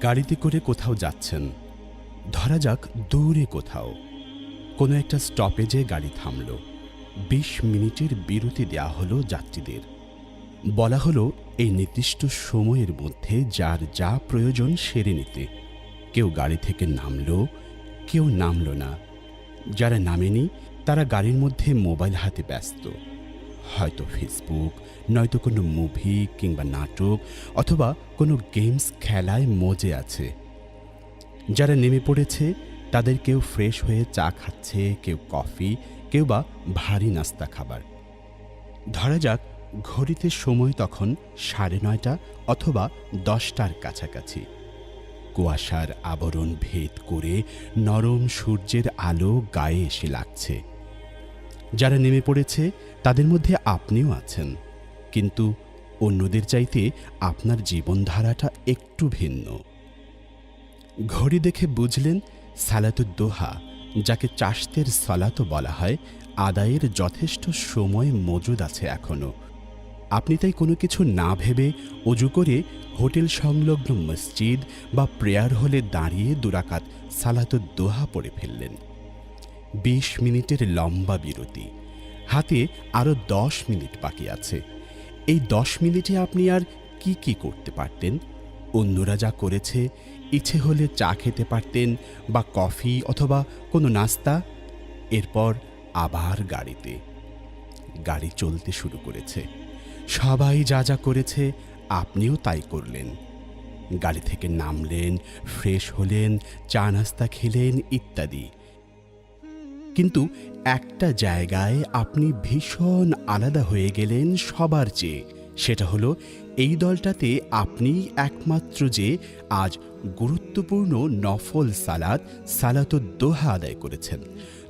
গাড়িতে করে কোথাও যাচ্ছেন, ধরা যাক দূরে কোথাও। কোনো একটা স্টপেজে গাড়ি থামল। ২০ মিনিটের বিরতি দেওয়া হলো যাত্রীদের। বলা হলো এই নির্দিষ্ট সময়ের মধ্যে যার যা প্রয়োজন সেরে নিতে। কেউ গাড়ি থেকে নামল, কেউ নামল না। যারা নামেনি তারা গাড়ির মধ্যে মোবাইল হাতে ব্যস্ত, হয়তো ফেসবুক, নয়তো কোনো মুভি কিংবা নাটক অথবা কোনো গেমস খেলায় মজে আছে। যারা নেমে পড়েছে তাদের কেউ ফ্রেশ হয়ে চা খাচ্ছে, কেউ কফি, কেউ বা ভারী নাস্তা খাবার। ধরা যাক ঘড়িতে সময় তখন ৯:৩০ অথবা ১০টার কাছাকাছি। কুয়াশার আবরণ ভেদ করে নরম সূর্যের আলো গায়ে এসে লাগছে। যারা নেমে পড়েছে তাদের মধ্যে আপনিও আছেন, কিন্তু অন্যদের চাইতে আপনার জীবনধারাটা একটু ভিন্ন। ঘড়ি দেখে বুঝলেন সালাতুদ্দোহা, যাকে চাশতের সালাতও বলা হয়, আদায়ের যথেষ্ট সময় মজুদ আছে এখনো। আপনি তাই কোনো কিছু না ভেবে অজু করে হোটেল সংলগ্ন মসজিদ বা প্রেয়ার হলে দাঁড়িয়ে ২ রাকাত সালাতুদ্দোহা পড়ে ফেললেন। ২০ মিনিটের লম্বা বিরতি, হাতে আরও ১০ মিনিট বাকি আছে। এই ১০ মিনিটে আপনি আর কি কি করতে পারতেন? অন্যরা যা করেছে, ইচ্ছে হলে চা খেতে পারতেন বা কফি অথবা কোনো নাস্তা। এরপর আবার গাড়িতে। গাড়ি চলতে শুরু করেছে। সবাই যা যা করেছে আপনিও তাই করলেন। গাড়ি থেকে নামলেন, ফ্রেশ হলেন, চা নাস্তা খেলেন ইত্যাদি। কিন্তু একটা জায়গায় আপনি ভীষণ আলাদা হয়ে গেলেন সবার চেয়ে। সেটা হলো এই দলটাতে আপনি একমাত্র যে আজ গুরুত্বপূর্ণ নফল সালাতুদ্দোহা আদায় করেছেন,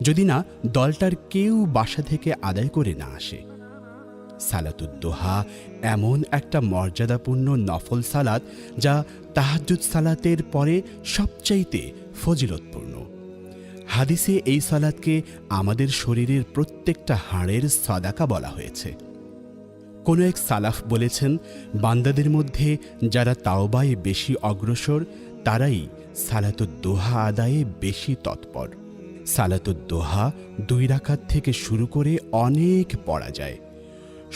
যদি না দলটার কেউ বাসা থেকে আদায় করে না আসে। সালাতুদ্দোহা এমন একটা মর্যাদাপূর্ণ নফল সালাত যা তাহাজ্জুদ সালাতের পরে সবচাইতে ফজিলতপূর্ণ। হাদিসে এই সালাতকে আমাদের শরীরের প্রত্যেকটা হাড়ের সাদাকা বলা হয়েছে। কোনো এক সালাফ বলেছেন, বান্দাদের মধ্যে যারা তাওবায় বেশি অগ্রসর তারাই সালাতুদ্দোহা আদায়ে বেশি তৎপর। সালাতুদ্দোহা ২ রাকাত থেকে শুরু করে অনেক পড়া যায়।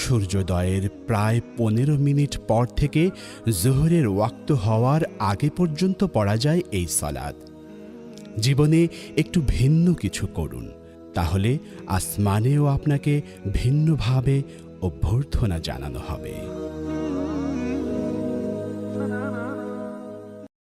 সূর্যোদয়ের প্রায় ১৫ মিনিট পর থেকে জোহরের ওয়াক্ত হওয়ার আগে পর্যন্ত পড়া যায় এই সালাত। জীবনে একটু ভিন্ন কিছু করুন, তাহলে আসমানেও আপনাকে ভিন্নভাবে অভ্যর্থনা জানানো হবে।